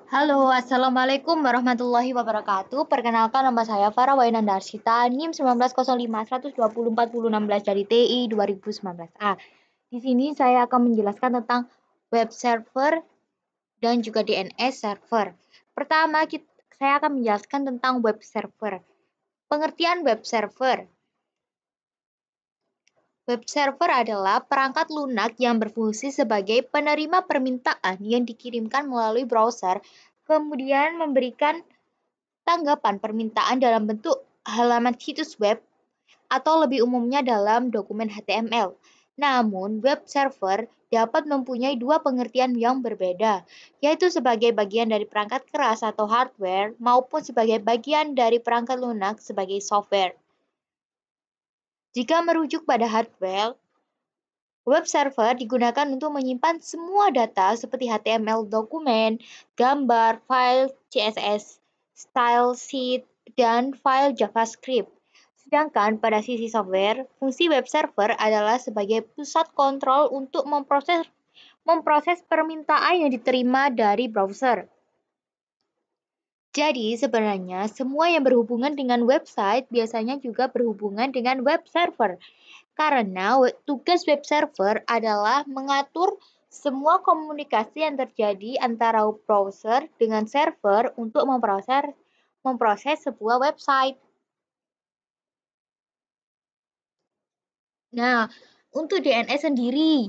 Halo, Assalamualaikum warahmatullahi wabarakatuh. Perkenalkan nama saya Farah Wainandarsita, NIM 1905 120 40 16 dari TI 2019A. Di sini saya akan menjelaskan tentang web server dan juga DNS server. Pertama, saya akan menjelaskan tentang web server. Pengertian web server. Web server adalah perangkat lunak yang berfungsi sebagai penerima permintaan yang dikirimkan melalui browser, kemudian memberikan tanggapan permintaan dalam bentuk halaman situs web atau lebih umumnya dalam dokumen HTML. Namun, web server dapat mempunyai dua pengertian yang berbeda, yaitu sebagai bagian dari perangkat keras atau hardware maupun sebagai bagian dari perangkat lunak sebagai software. Jika merujuk pada hardware, web server digunakan untuk menyimpan semua data seperti HTML dokumen, gambar, file CSS, style sheet, dan file JavaScript. Sedangkan pada sisi software, fungsi web server adalah sebagai pusat kontrol untuk memproses permintaan yang diterima dari browser. Jadi, sebenarnya semua yang berhubungan dengan website biasanya juga berhubungan dengan web server. Karena tugas web server adalah mengatur semua komunikasi yang terjadi antara browser dengan server untuk memproses sebuah website. Nah, untuk DNS sendiri,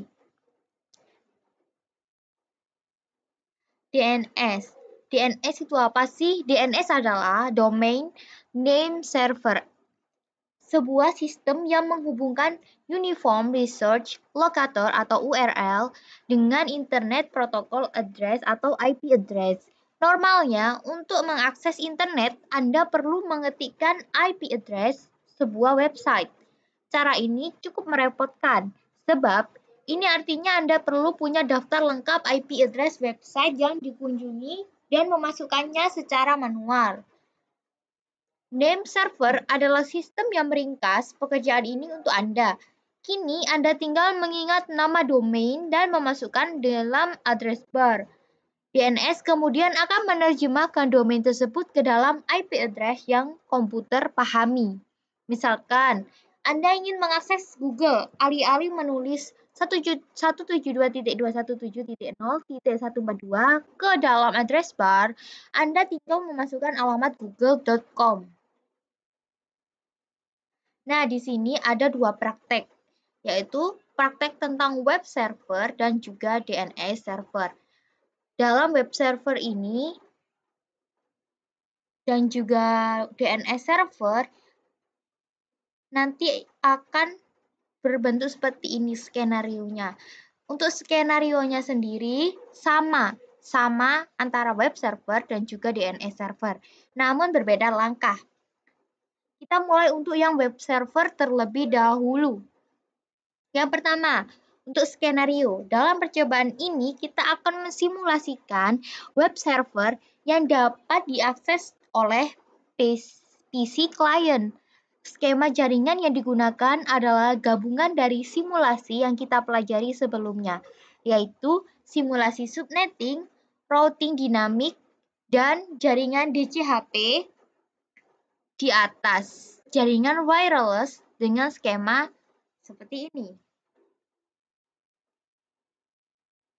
DNS itu apa sih? DNS adalah Domain Name Server, sebuah sistem yang menghubungkan Uniform Research Locator atau URL dengan Internet Protocol Address atau IP address. Normalnya, untuk mengakses internet, Anda perlu mengetikkan IP address sebuah website. Cara ini cukup merepotkan, sebab ini artinya Anda perlu punya daftar lengkap IP address website yang dikunjungi dan memasukkannya secara manual. Name server adalah sistem yang meringkas pekerjaan ini untuk Anda. Kini Anda tinggal mengingat nama domain dan memasukkan dalam address bar. DNS kemudian akan menerjemahkan domain tersebut ke dalam IP address yang komputer pahami. Misalkan, Anda ingin mengakses Google, alih-alih menulis 172.217.0.142 ke dalam address bar, Anda tinggal memasukkan alamat google.com. Nah, di sini ada dua praktek, yaitu praktek tentang web server dan juga DNS server. Dalam web server ini dan juga DNS server nanti akan berbentuk seperti ini skenario-nya. Untuk skenario-nya sendiri sama antara web server dan juga DNS server, namun berbeda langkah. Kita mulai untuk yang web server terlebih dahulu. Yang pertama, untuk skenario. Dalam percobaan ini, kita akan mensimulasikan web server yang dapat diakses oleh PC klien. Skema jaringan yang digunakan adalah gabungan dari simulasi yang kita pelajari sebelumnya, yaitu simulasi subnetting, routing dinamik, dan jaringan DCHP di atas jaringan wireless dengan skema seperti ini.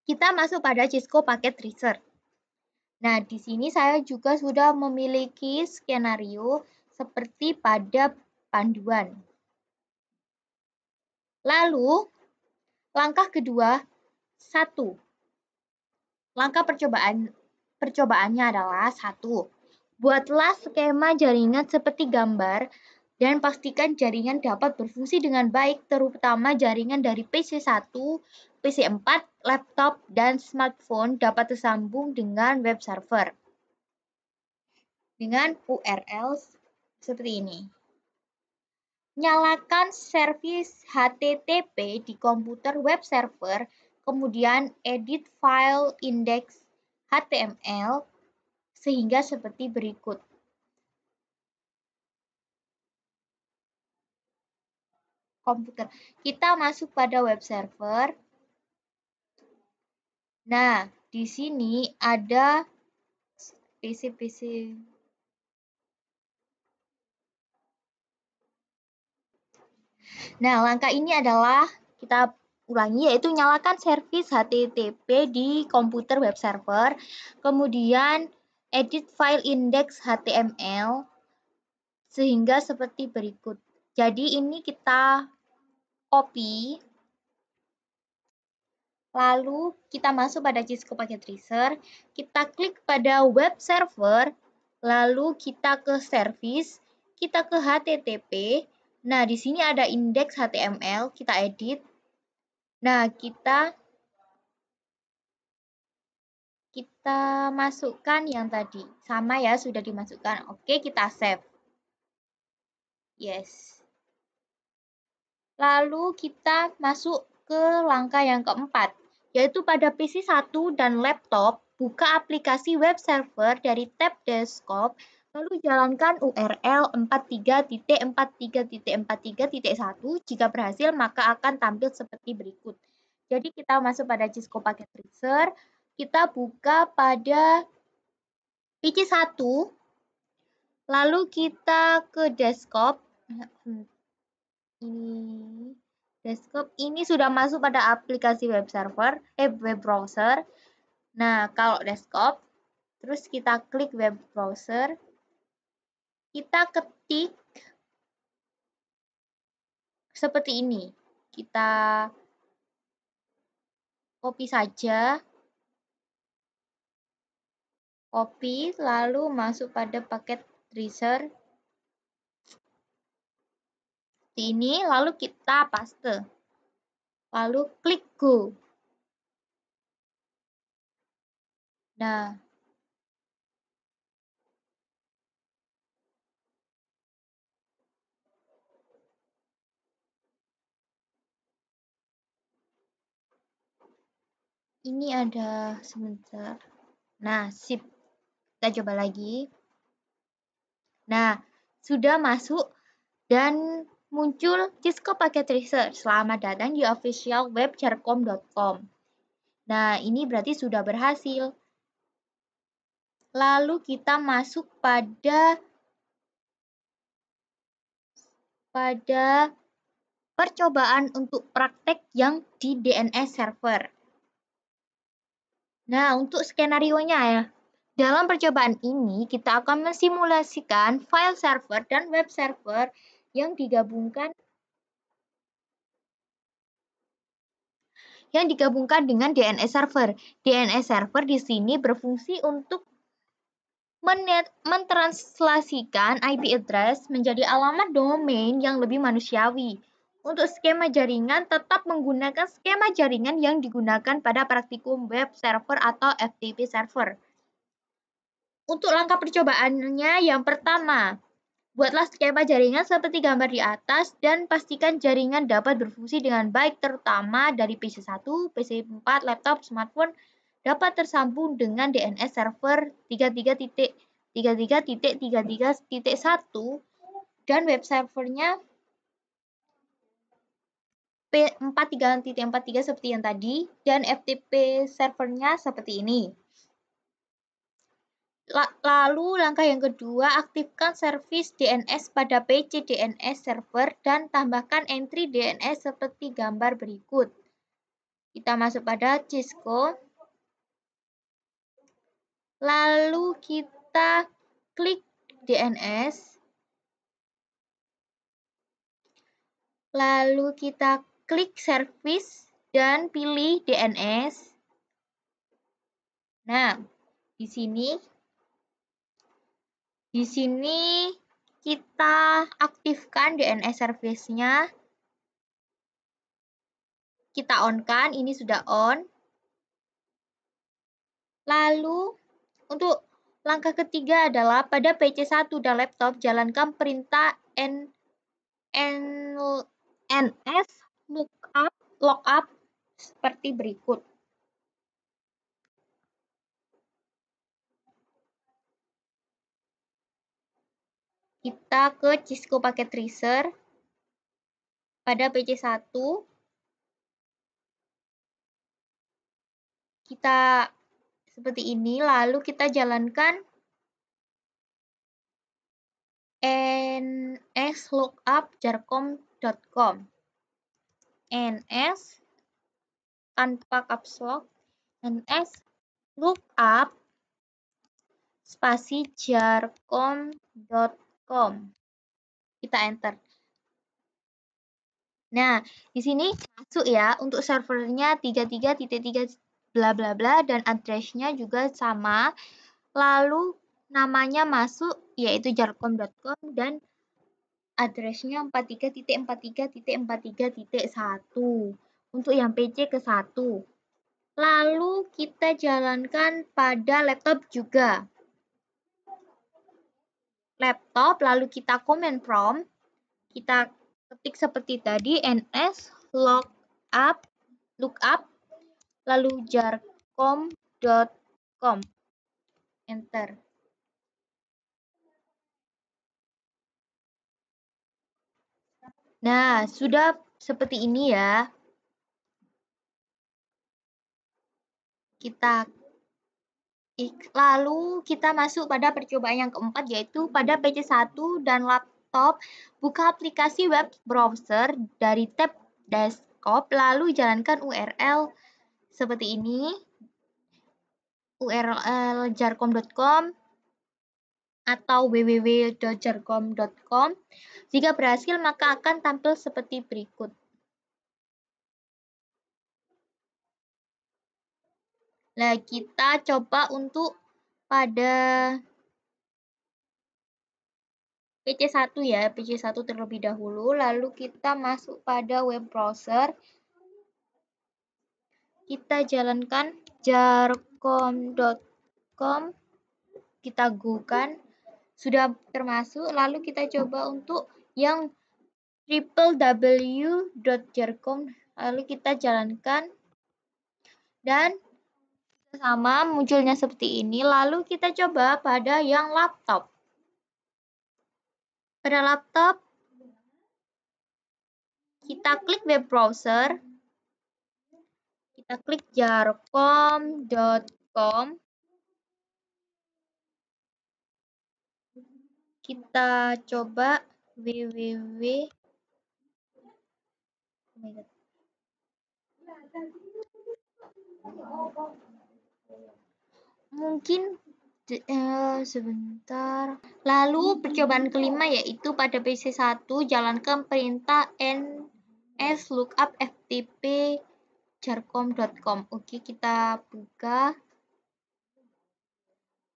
Kita masuk pada Cisco Packet Tracer. Nah, di sini saya juga sudah memiliki skenario seperti pada panduan. Lalu, langkah kedua, 1. Langkah percobaannya adalah 1. Buatlah skema jaringan seperti gambar dan pastikan jaringan dapat berfungsi dengan baik, terutama jaringan dari PC1, PC4, laptop, dan smartphone dapat tersambung dengan web server dengan URL seperti ini. Nyalakan servis HTTP di komputer web server, kemudian edit file index HTML sehingga seperti berikut. Komputer. Kita masuk pada web server. Nah, di sini ada PC. Nah, langkah ini adalah kita ulangi, yaitu nyalakan servis HTTP di komputer web server, kemudian edit file index HTML sehingga seperti berikut. Jadi ini kita copy, lalu kita masuk pada Cisco Packet Tracer, kita klik pada web server, lalu kita ke service, kita ke HTTP. Nah, di sini ada index HTML, kita edit. Nah, kita masukkan yang tadi. Sama ya, sudah dimasukkan. Oke, kita save. Yes. Lalu kita masuk ke langkah yang keempat, yaitu pada PC 1 dan laptop, buka aplikasi web server dari tab desktop, lalu jalankan URL 43.43.43.1. Jika berhasil, maka akan tampil seperti berikut. Jadi kita masuk pada Cisco Packet Tracer, kita buka pada PC 1, lalu kita ke desktop. Ini sudah masuk pada aplikasi web server, web browser. Nah, kalau desktop, terus kita klik web browser, kita ketik seperti ini. Kita copy saja, copy, lalu masuk pada paket tracer. Ini, lalu kita paste. Lalu klik go. Nah, ini ada sebentar. Nah, sip. Kita coba lagi. Nah, sudah masuk dan muncul Cisco Packet Tracer. Selamat datang di official web cercom.com. Nah, ini berarti sudah berhasil. Lalu kita masuk pada percobaan untuk praktek yang di DNS server. Nah, untuk skenario-nya ya. Dalam percobaan ini, kita akan mensimulasikan file server dan web server yang digabungkan dengan DNS server. DNS server di sini berfungsi untuk mentranslasikan IP address menjadi alamat domain yang lebih manusiawi. Untuk skema jaringan, tetap menggunakan skema jaringan yang digunakan pada praktikum web server atau FTP server. Untuk langkah percobaannya, yang pertama, buatlah skema jaringan seperti gambar di atas dan pastikan jaringan dapat berfungsi dengan baik, terutama dari PC 1, PC 4, laptop, smartphone dapat tersambung dengan DNS server 33.33.33.1 dan web servernya P43.43 seperti yang tadi dan FTP servernya seperti ini. Lalu langkah yang kedua, aktifkan servis DNS pada PC DNS server dan tambahkan entry DNS seperti gambar berikut. Kita masuk pada Cisco. Lalu kita klik DNS. Lalu kita klik servis dan pilih DNS. Nah, di sini kita aktifkan DNS service-nya. Kita on-kan, ini sudah on. Lalu, untuk langkah ketiga adalah pada PC 1 dan laptop, jalankan perintah ns lookup seperti berikut. Kita ke Cisco Packet Tracer pada PC 1. Kita seperti ini, lalu kita jalankan nslookup.jarcom.com. ns tanpa caps lock, ns lookup spasi jarcom.com. Kita enter. Nah, di sini masuk ya untuk servernya 33.3 bla bla bla dan address-nya juga sama. Lalu namanya masuk yaitu jarcom.com dan address-nya 43.43.43.1 untuk yang PC ke 1. Lalu kita jalankan pada laptop juga. Laptop, lalu kita command prompt, kita ketik seperti tadi ns lookup lalu jarcom.com, enter. Nah, sudah seperti ini ya. Lalu kita masuk pada percobaan yang keempat, yaitu pada PC 1 dan laptop, buka aplikasi web browser dari tab desktop, lalu jalankan URL seperti ini, URL jarcom.com atau www.jarcom.com. Jika berhasil, maka akan tampil seperti berikut. Nah, kita coba untuk pada PC 1 ya, PC 1 terlebih dahulu, lalu kita masuk pada web browser. Kita jalankan jarcom.com, kita go-kan, sudah termasuk, lalu kita coba untuk yang www.jarcom, lalu kita jalankan, dan sama munculnya seperti ini. Lalu kita coba pada yang laptop. Pada laptop, kita klik web browser, kita klik jarcom.com, kita coba www. Mungkin sebentar. Lalu percobaan kelima yaitu pada PC 1 jalankan perintah nslookup ftp jarcom.com. Oke, kita buka.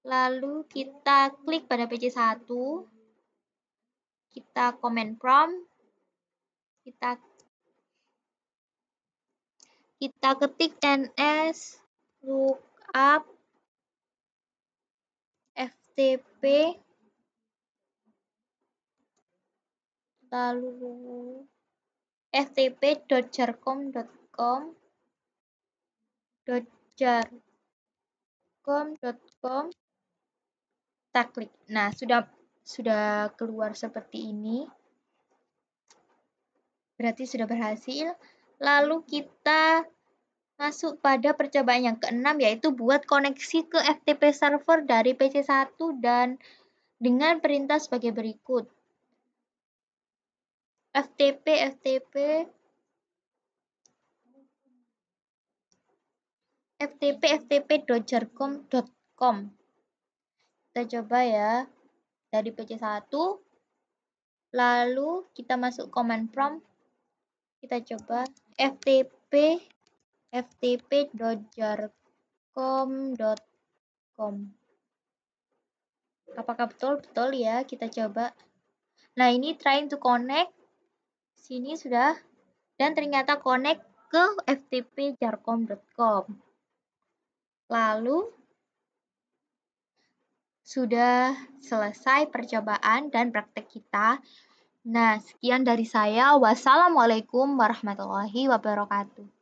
Lalu kita klik pada PC 1. Kita command prompt. Kita ketik nslookup ftp lalu ftp.jarcom.com kita klik. Nah, sudah keluar seperti ini. Berarti sudah berhasil. Lalu kita masuk pada percobaan yang keenam, yaitu buat koneksi ke FTP server dari PC 1 dan dengan perintah sebagai berikut. ftp.jarcom.com. Kita coba ya dari PC 1. Lalu kita masuk command prompt. Kita coba ftp.jarcom.com. Apakah betul? Betul ya, kita coba. Nah, ini trying to connect. Sini sudah. Dan ternyata connect ke ftp.jarcom.com. Lalu sudah selesai percobaan dan praktek kita. Nah, sekian dari saya. Wassalamualaikum warahmatullahi wabarakatuh.